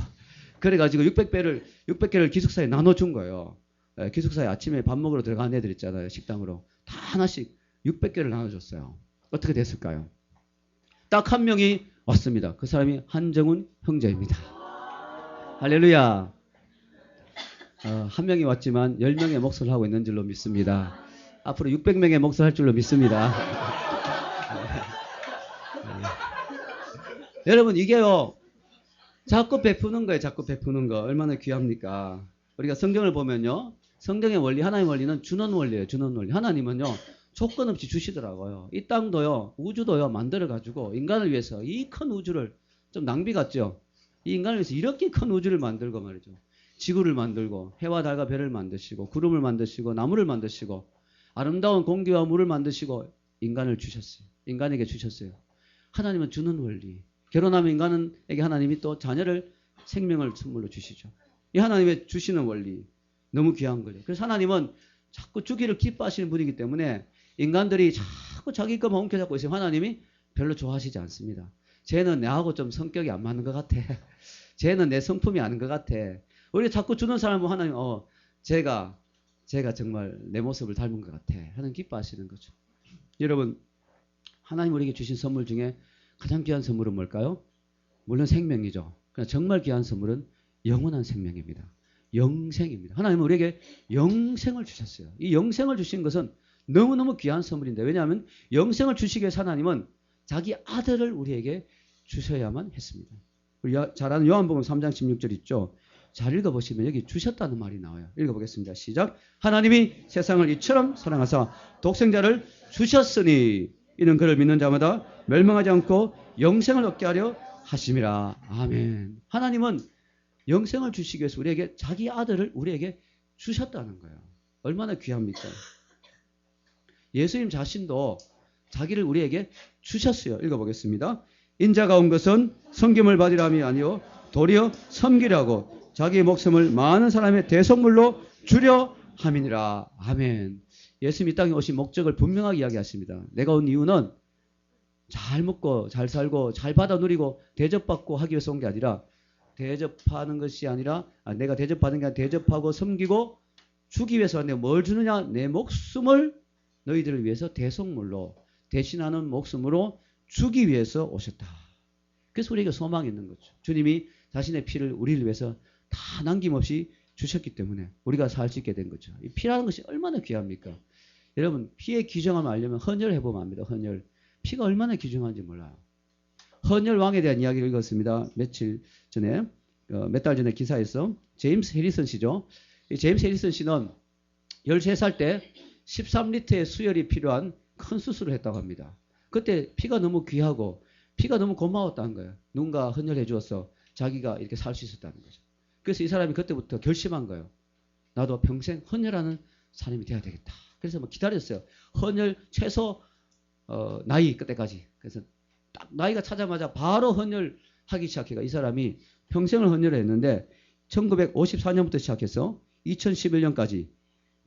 [SPEAKER 1] 그래가지고 600개를 기숙사에 나눠준 거예요. 기숙사에 아침에 밥 먹으러 들어간 애들 있잖아요. 식당으로. 다 하나씩 600개를 나눠줬어요. 어떻게 됐을까요? 딱 한 명이 왔습니다. 그 사람이 한정훈 형제입니다. 할렐루야. 한 명이 왔지만 10명의 몫을 하고 있는 줄로 믿습니다. 앞으로 600명의 몫을 할 줄로 믿습니다. 여러분, 이게요, 자꾸 베푸는 거예요. 자꾸 베푸는 거. 얼마나 귀합니까? 우리가 성경을 보면요, 성경의 원리, 하나님의 원리는 주는 원리예요. 주는 원리. 하나님은요, 조건 없이 주시더라고요. 이 땅도요, 우주도요, 만들어가지고 인간을 위해서 이 큰 우주를, 좀 낭비 같죠? 이 인간을 위해서 이렇게 큰 우주를 만들고 말이죠. 지구를 만들고 해와 달과 별을 만드시고 구름을 만드시고 나무를 만드시고 아름다운 공기와 물을 만드시고 인간을 주셨어요. 인간에게 주셨어요. 하나님은 주는 원리. 결혼하면 인간에게 하나님이 또 자녀를 생명을 선물로 주시죠. 이 하나님의 주시는 원리. 너무 귀한 거죠. 그래서 하나님은 자꾸 주기를 기뻐하시는 분이기 때문에 인간들이 자꾸 자기 것만 움켜잡고 있으면 하나님이 별로 좋아하시지 않습니다. 쟤는 내하고 좀 성격이 안 맞는 것 같아. 쟤는 내 성품이 아닌 것 같아. 우리가 자꾸 주는 사람은 하나님, 제가 정말 내 모습을 닮은 것 같아. 하는 기뻐하시는 거죠. 여러분, 하나님 우리에게 주신 선물 중에 가장 귀한 선물은 뭘까요? 물론 생명이죠. 그러나 정말 귀한 선물은 영원한 생명입니다. 영생입니다. 하나님은 우리에게 영생을 주셨어요. 이 영생을 주신 것은 너무너무 귀한 선물인데, 왜냐하면 영생을 주시기 위해서 하나님은 자기 아들을 우리에게 주셔야만 했습니다. 우리 잘 아는 요한복음 3장 16절 있죠. 잘 읽어보시면 여기 주셨다는 말이 나와요. 읽어보겠습니다. 시작. 하나님이 세상을 이처럼 사랑하사 독생자를 주셨으니 이는 그를 믿는 자마다 멸망하지 않고 영생을 얻게 하려 하심이라. 아멘. 하나님은 영생을 주시기 위해서 우리에게 자기 아들을 우리에게 주셨다는 거예요. 얼마나 귀합니까? 예수님 자신도 자기를 우리에게 주셨어요. 읽어보겠습니다. 인자가 온 것은 섬김을 받으려 함이 아니요 도리어 섬기려고 자기의 목숨을 많은 사람의 대속물로 주려 함이니라. 아멘. 예수님이 이 땅에 오신 목적을 분명하게 이야기하십니다. 내가 온 이유는 잘 먹고 잘 살고 잘 받아 누리고 대접받고 하기 위해서 온 게 아니라, 대접하는 것이 아니라, 내가 대접받는 게 아니라 대접하고 섬기고 주기 위해서 내가 뭘 주느냐? 내 목숨을 너희들을 위해서 대속물로, 대신하는 목숨으로 주기 위해서 오셨다. 그래서 우리에게 소망이 있는 거죠. 주님이 자신의 피를 우리를 위해서 다 남김없이 주셨기 때문에 우리가 살 수 있게 된 거죠. 이 피라는 것이 얼마나 귀합니까? 여러분, 피의 귀중함을 알려면 헌혈 해보면 압니다. 헌혈. 피가 얼마나 귀중한지 몰라요. 헌혈 왕에 대한 이야기를 읽었습니다. 며칠 전에, 몇 달 전에 기사에서. 제임스 해리슨 씨죠. 이 제임스 해리슨 씨는 13살 때 13리터의 수혈이 필요한 큰 수술을 했다고 합니다. 그때 피가 너무 귀하고 피가 너무 고마웠다는 거예요. 누군가 헌혈해 주어서 자기가 이렇게 살 수 있었다는 거죠. 그래서 이 사람이 그때부터 결심한 거예요. 나도 평생 헌혈하는 사람이 돼야 되겠다. 그래서 뭐 기다렸어요. 헌혈 최소 나이 그때까지. 그래서 딱 나이가 차자마자 바로 헌혈하기 시작해가 이 사람이 평생을 헌혈을 했는데 1954년부터 시작해서 2011년까지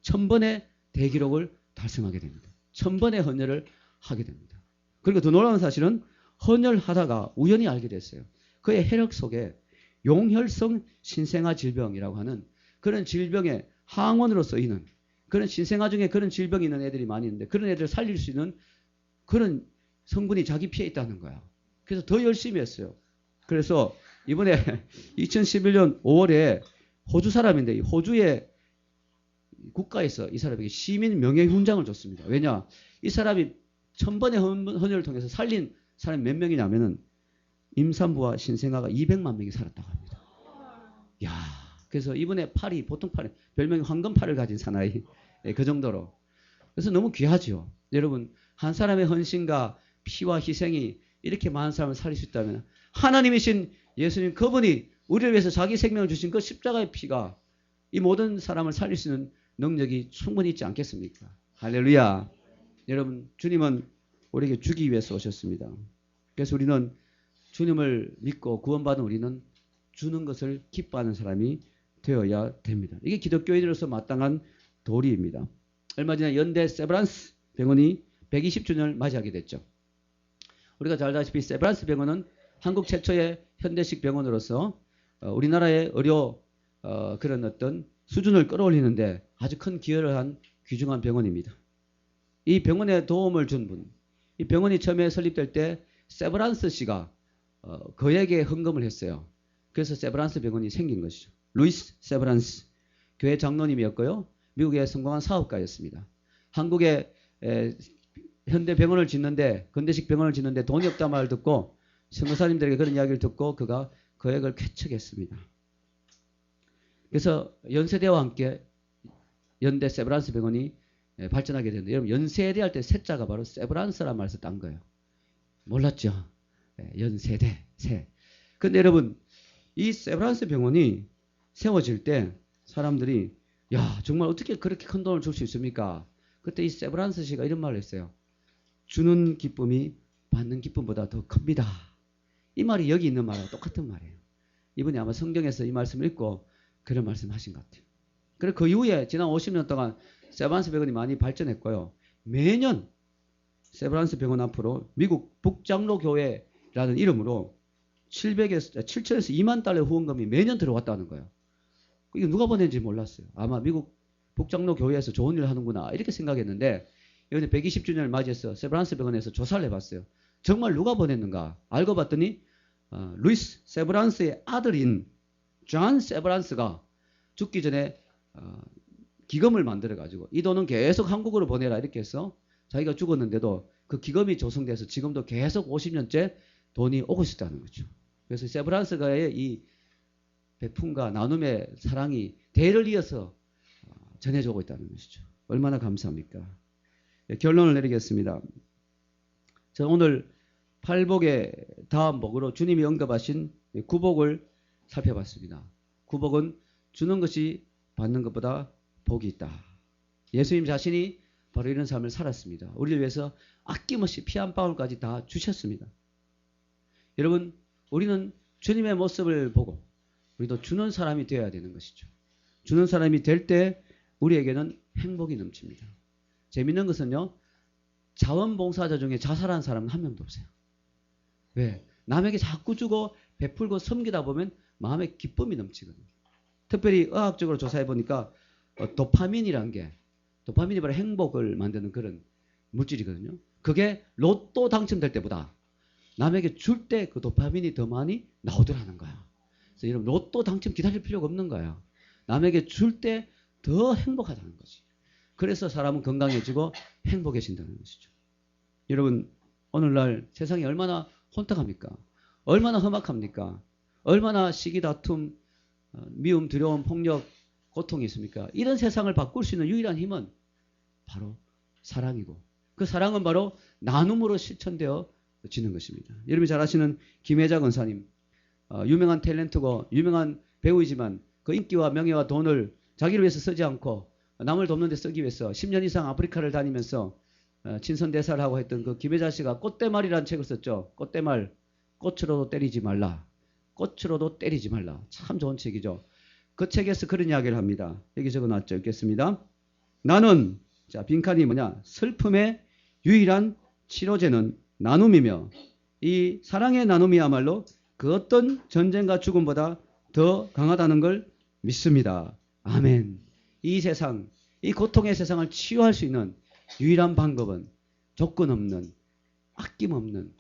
[SPEAKER 1] 1000번의 대기록을 달성하게 됩니다. 1000번의 헌혈을 하게 됩니다. 그리고 더 놀라운 사실은 헌혈하다가 우연히 알게 됐어요. 그의 혈액 속에 용혈성 신생아 질병이라고 하는 그런 질병의 항원으로 쓰이는 그런 신생아 중에 그런 질병이 있는 애들이 많이 있는데 그런 애들을 살릴 수 있는 그런 성분이 자기 피에 있다는 거야. 그래서 더 열심히 했어요. 그래서 이번에 2011년 5월에 호주 사람인데 이 호주의 국가에서 이 사람에게 시민 명예훈장을 줬습니다. 왜냐? 이 사람이 1000번의 헌혈을 통해서 살린 사람이 몇 명이냐면은 임산부와 신생아가 200만 명이 살았다고 합니다. 야, 그래서 이번에 팔이 보통 팔이 별명이 황금팔을 가진 사나이 그 정도로. 그래서 너무 귀하죠. 여러분 한 사람의 헌신과 피와 희생이 이렇게 많은 사람을 살릴 수 있다면 하나님이신 예수님 그분이 우리를 위해서 자기 생명을 주신 그 십자가의 피가 이 모든 사람을 살릴 수 있는 능력이 충분히 있지 않겠습니까? 할렐루야. 여러분 주님은 우리에게 주기 위해서 오셨습니다. 그래서 우리는 주님을 믿고 구원받은 우리는 주는 것을 기뻐하는 사람이 되어야 됩니다. 이게 기독교인으로서 마땅한 도리입니다. 얼마 전에 연대 세브란스 병원이 120주년을 맞이하게 됐죠. 우리가 잘 알다시피 세브란스 병원은 한국 최초의 현대식 병원으로서 우리나라의 의료 그런 어떤 수준을 끌어올리는데 아주 큰 기여를 한 귀중한 병원입니다. 이 병원에 도움을 준 분, 이 병원이 처음에 설립될 때 세브란스 씨가 그에게 헌금을 했어요. 그래서 세브란스 병원이 생긴 것이죠. 루이스 세브란스 교회 장로님이었고요. 미국의 성공한 사업가였습니다. 한국에 현대 병원을 짓는데 근대식 병원을 짓는데 돈이 없다 말을 듣고 선교사님들에게 그런 이야기를 듣고 그가 거액을 쾌척했습니다. 그래서 연세대와 함께 연대 세브란스 병원이 발전하게 되는데 여러분 연세대 할 때 세자가 바로 세브란스란 말에서 딴 거예요. 몰랐죠? 연세대 세. 근데 여러분 이 세브란스 병원이 세워질 때 사람들이 야 정말 어떻게 그렇게 큰 돈을 줄 수 있습니까? 그때 이 세브란스 씨가 이런 말을 했어요. 주는 기쁨이 받는 기쁨보다 더 큽니다. 이 말이 여기 있는 말하고 똑같은 말이에요. 이분이 아마 성경에서 이 말씀을 읽고 그런 말씀 하신 것 같아요. 그리고 그 이후에 지난 50년 동안 세브란스 병원이 많이 발전했고요. 매년 세브란스 병원 앞으로 미국 북장로교회라는 이름으로 7천에서 2만 달러 후원금이 매년 들어왔다는 거예요. 이게 누가 보낸지 몰랐어요. 아마 미국 북장로교회에서 좋은 일을 하는구나 이렇게 생각했는데 이번에 120주년을 맞이해서 세브란스 병원에서 조사를 해봤어요. 정말 누가 보냈는가 알고 봤더니 루이스 세브란스의 아들인 존 세브란스가 죽기 전에 기금을 만들어가지고 이 돈은 계속 한국으로 보내라 이렇게 해서 자기가 죽었는데도 그 기금이 조성돼서 지금도 계속 50년째 돈이 오고 있었다는 거죠. 그래서 세브란스가의 이 베품과 나눔의 사랑이 대를 이어서 전해져 오고 있다는 것이죠. 얼마나 감사합니까? 결론을 내리겠습니다. 저는 오늘 팔복의 다음 복으로 주님이 언급하신 구복을 살펴봤습니다. 구복은 주는 것이 받는 것보다 복이 있다. 예수님 자신이 바로 이런 삶을 살았습니다. 우리를 위해서 아낌없이 피 한 방울까지 다 주셨습니다. 여러분 우리는 주님의 모습을 보고 우리도 주는 사람이 되어야 되는 것이죠. 주는 사람이 될 때 우리에게는 행복이 넘칩니다. 재밌는 것은요. 자원봉사자 중에 자살한 사람은 한 명도 없어요. 왜? 남에게 자꾸 주고 베풀고 섬기다 보면 마음에 기쁨이 넘치거든요. 특별히 의학적으로 조사해 보니까 도파민이라는 게 도파민이 바로 행복을 만드는 그런 물질이거든요. 그게 로또 당첨될 때보다 남에게 줄 때 그 도파민이 더 많이 나오더라는 거야. 그래서 여러분 로또 당첨 기다릴 필요가 없는 거야. 남에게 줄 때 더 행복하다는 거지. 그래서 사람은 건강해지고 행복해진다는 것이죠. 여러분 오늘날 세상이 얼마나 혼탁합니까? 얼마나 험악합니까? 얼마나 시기 다툼, 미움, 두려움, 폭력, 고통이 있습니까? 이런 세상을 바꿀 수 있는 유일한 힘은 바로 사랑이고 그 사랑은 바로 나눔으로 실천되어지는 것입니다. 여러분이 잘 아시는 김혜자 권사님 유명한 탤런트고 유명한 배우이지만 그 인기와 명예와 돈을 자기를 위해서 쓰지 않고 남을 돕는 데 쓰기 위해서 10년 이상 아프리카를 다니면서 친선대사를 하고 했던 그 김혜자 씨가 꽃대말이라는 책을 썼죠. 꽃대말, 꽃으로도 때리지 말라. 꽃으로도 때리지 말라. 참 좋은 책이죠. 그 책에서 그런 이야기를 합니다. 여기 적어놨죠. 읽겠습니다. 나는, 자, 빈칸이 뭐냐? 슬픔의 유일한 치료제는 나눔이며 이 사랑의 나눔이야말로 그 어떤 전쟁과 죽음보다 더 강하다는 걸 믿습니다. 아멘. 이 세상, 이 고통의 세상을 치유할 수 있는 유일한 방법은 조건 없는, 아낌없는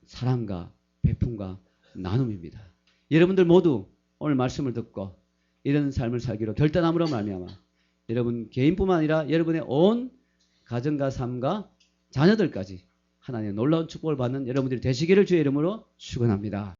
[SPEAKER 1] 사랑과 베품과 나눔입니다. 여러분들 모두 오늘 말씀을 듣고 이런 삶을 살기로 결단함으로 말미암아 여러분 개인뿐만 아니라 여러분의 온 가정과 삶과 자녀들까지 하나님의 놀라운 축복을 받는 여러분들이 되시기를 주의 이름으로 축원합니다.